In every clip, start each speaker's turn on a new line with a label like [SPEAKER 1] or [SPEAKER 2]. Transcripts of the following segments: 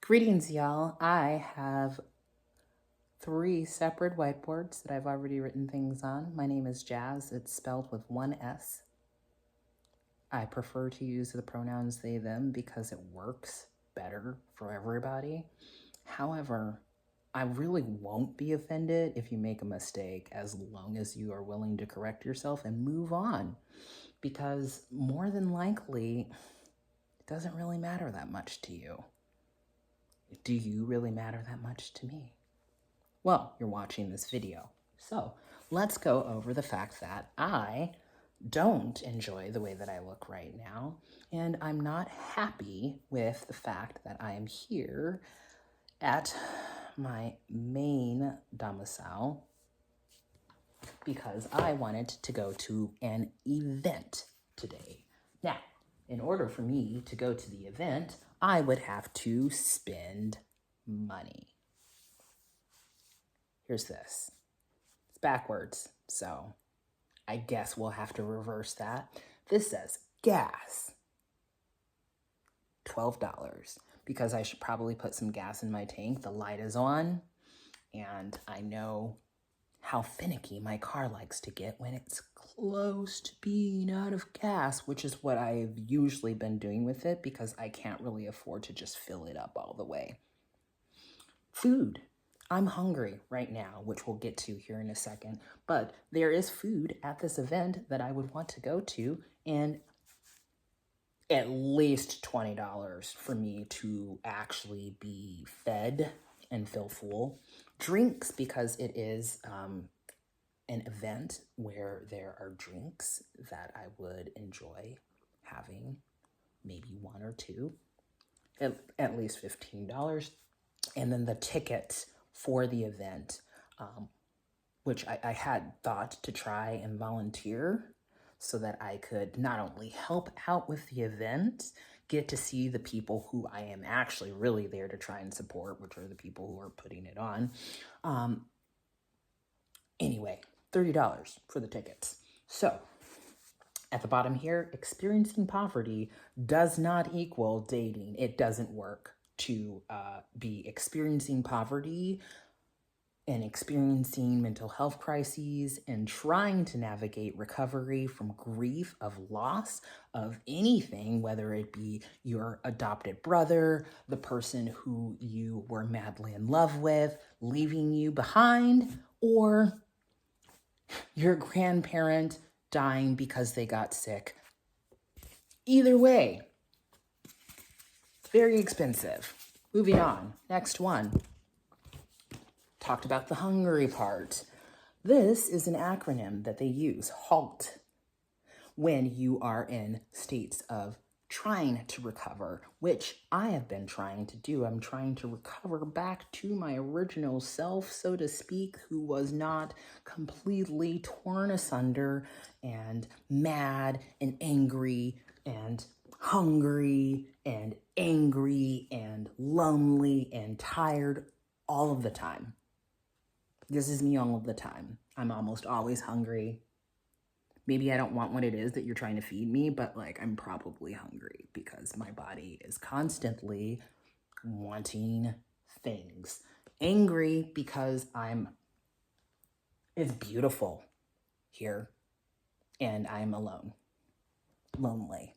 [SPEAKER 1] Greetings, y'all. I have 3 separate whiteboards that I've already written things on. My name is Jazz. It's spelled with one S. I prefer to use the pronouns they, them because it works better for everybody. However, I really won't be offended if you make a mistake as long as you are willing to correct yourself and move on. Because more than likely, it doesn't really matter that much to you. Do you really matter that much to me? Well, you're watching this video. So let's go over the fact that I don't enjoy the way that I look right now, and I'm not happy with the fact that I am here at my main domicile because I wanted to go to an event today. Now, in order for me to go to the event, I would have to spend money. Here's this. It's backwards, so I guess we'll have to reverse that. This says gas, $12, because I should probably put some gas in my tank. The light is on, and I know how finicky my car likes to get when it's close to being out of gas, which is what I've usually been doing with it because I can't really afford to just fill it up all the way. Food. I'm hungry right now, which we'll get to here in a second, but there is food at this event that I would want to go to, and at least $20 for me to actually be fed and feel full. Drinks, because it is an event where there are drinks that I would enjoy having, maybe 1 or 2, at least $15. And then the tickets for the event, which I had thought to try and volunteer so that I could not only help out with the event, get to see the people who I am actually really there to try and support, which are the people who are putting it on. Anyway, $30 for the tickets. So at the bottom here, experiencing poverty does not equal dating. It doesn't work to be experiencing poverty and experiencing mental health crises and trying to navigate recovery from grief of loss of anything, whether it be your adopted brother, the person who you were madly in love with, leaving you behind, or your grandparent dying because they got sick. Either way, very expensive. Moving on. Next one. Talked about the hungry part. This is an acronym that they use, HALT, when you are in states of trying to recover, which I have been trying to do. I'm trying to recover back to my original self, so to speak, who was not completely torn asunder and mad and angry and hungry and angry and lonely and tired all of the time. This is me all of the time. I'm almost always hungry. Maybe I don't want what it is that you're trying to feed me, but like I'm probably hungry because my body is constantly wanting things. Angry because it's beautiful here and I'm alone, lonely.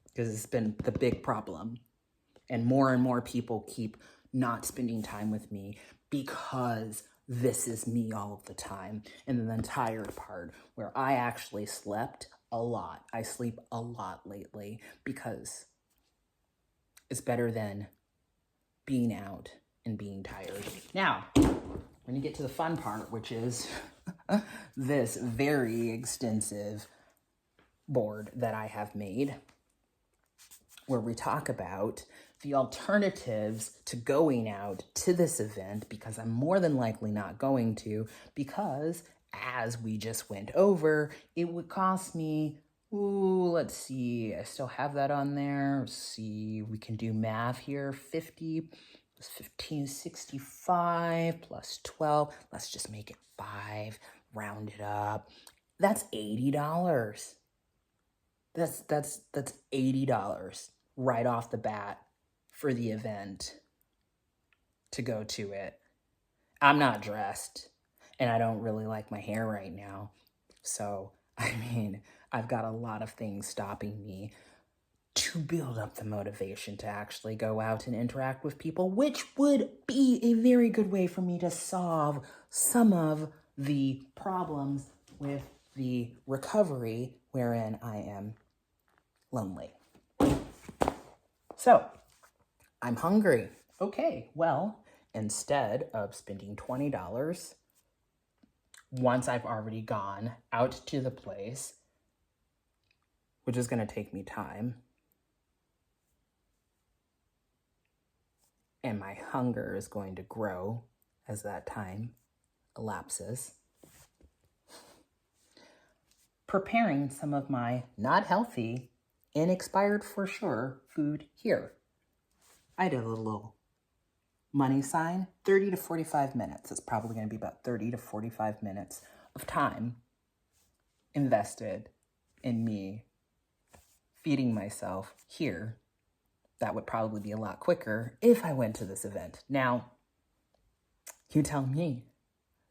[SPEAKER 1] Because it's been the big problem. And more people keep not spending time with me because this is me all of the time. And then the tired part where I actually slept a lot. I sleep a lot lately because it's better than being out and being tired. Now, we're going to get to the fun part, which is this very extensive board that I have made, where we talk about the alternatives to going out to this event, because I'm more than likely not going to, because as we just went over, it would cost me, let's see, I still have that on there. Let's see, we can do math here. 50 plus 15, 65 plus 12. Let's just make it 5, round it up. That's $80. That's $80 right off the bat for the event to go to it. I'm not dressed, and I don't really like my hair right now. So, I mean, I've got a lot of things stopping me to build up the motivation to actually go out and interact with people, which would be a very good way for me to solve some of the problems with the recovery wherein I am lonely. So, I'm hungry. Okay, well, instead of spending $20, once I've already gone out to the place, which is going to take me time, and my hunger is going to grow as that time elapses, preparing some of my not healthy and expired for sure food here. I did a little money sign, 30 to 45 minutes. It's probably going to be about 30 to 45 minutes of time invested in me feeding myself here. That would probably be a lot quicker if I went to this event. Now, you tell me.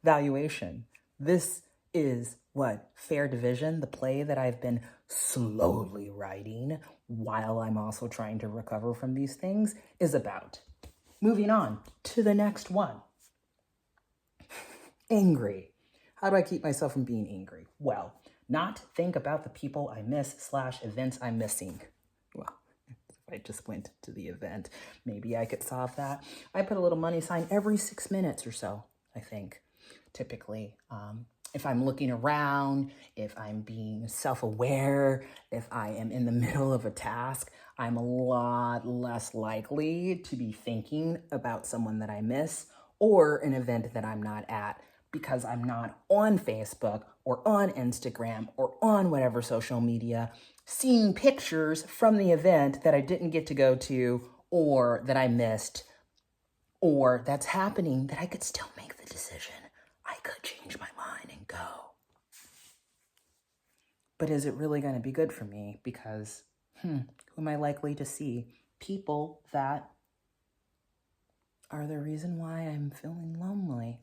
[SPEAKER 1] Valuation. This is what Fair Division, the play that I've been slowly writing while I'm also trying to recover from these things, is about. Moving on to the next one. Angry. How do I keep myself from being angry? Well, not think about the people I miss / events I'm missing. Well, if I just went to the event, maybe I could solve that. I put a little money sign every 6 minutes or so, I think, typically. If I'm looking around, if I'm being self-aware, if I am in the middle of a task, I'm a lot less likely to be thinking about someone that I miss or an event that I'm not at, because I'm not on Facebook or on Instagram or on whatever social media seeing pictures from the event that I didn't get to go to or that I missed or that's happening that I could still make the decision. I could change my mind and go. But is it really going to be good for me? Because who am I likely to see? People that are the reason why I'm feeling lonely.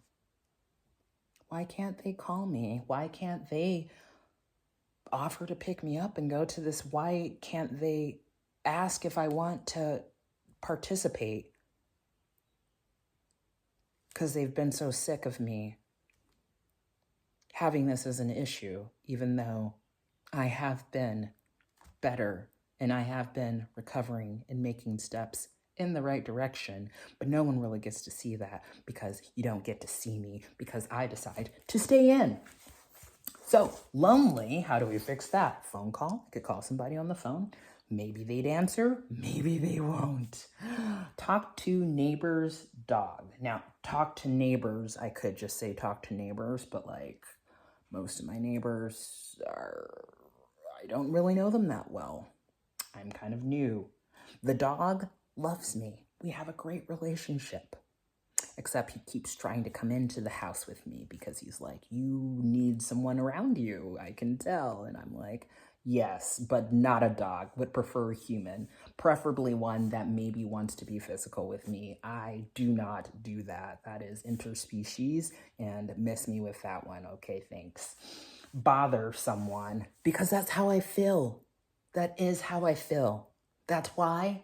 [SPEAKER 1] Why can't they call me? Why can't they offer to pick me up and go to this? Why can't they ask if I want to participate? Because they've been so sick of me having this as an issue, even though I have been better and I have been recovering and making steps in the right direction, but no one really gets to see that because you don't get to see me because I decide to stay in. So lonely, how do we fix that? Phone call. I could call somebody on the phone. Maybe they'd answer, maybe they won't. Talk to neighbor's dog. Now, talk to neighbors, I could just say talk to neighbors, but like most of my neighbors I don't really know them that well. I'm kind of new. The dog loves me. We have a great relationship. Except he keeps trying to come into the house with me because he's like, you need someone around you, I can tell. And I'm like, yes, but not a dog, would prefer a human, preferably one that maybe wants to be physical with me. I do not do that. That is interspecies, and miss me with that one. Okay, thanks. Bother someone, because that's how I feel. That is how I feel. That's why,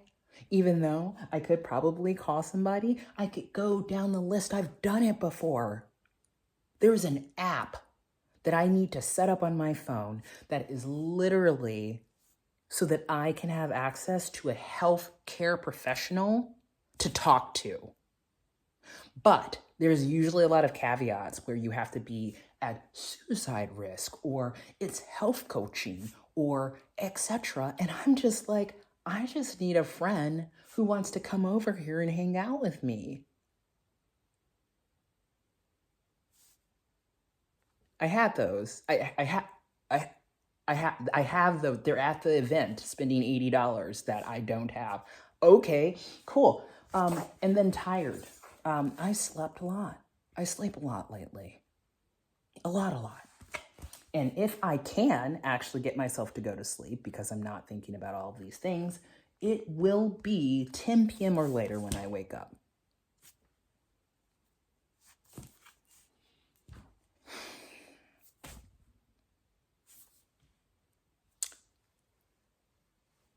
[SPEAKER 1] even though I could probably call somebody, I could go down the list. I've done it before. There's an app that I need to set up on my phone that is literally so that I can have access to a healthcare professional to talk to. But there's usually a lot of caveats where you have to be at suicide risk or it's health coaching or etc. And I'm just like, I just need a friend who wants to come over here and hang out with me. I had those. I have those. They're at the event spending $80 that I don't have. Okay, cool. And then tired. I slept a lot. I sleep a lot lately. A lot. And if I can actually get myself to go to sleep because I'm not thinking about all of these things, it will be 10 p.m. or later when I wake up.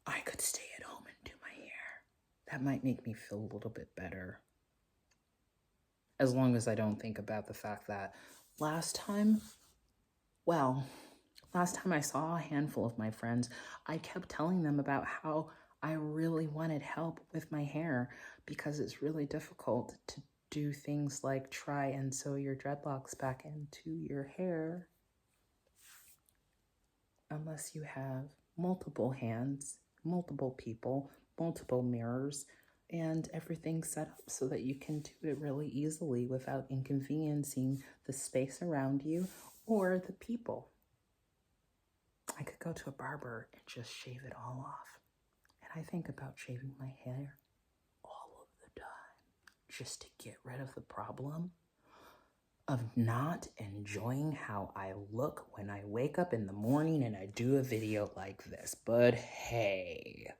[SPEAKER 1] I could stay at home and do my hair. That might make me feel a little bit better. As long as I don't think about the fact that last time I saw a handful of my friends, I kept telling them about how I really wanted help with my hair because it's really difficult to do things like try and sew your dreadlocks back into your hair unless you have multiple hands, multiple people, multiple mirrors, and everything set up so that you can do it really easily without inconveniencing the space around you or the people. I could go to a barber and just shave it all off. And I think about shaving my hair all of the time just to get rid of the problem of not enjoying how I look when I wake up in the morning and I do a video like this. But hey,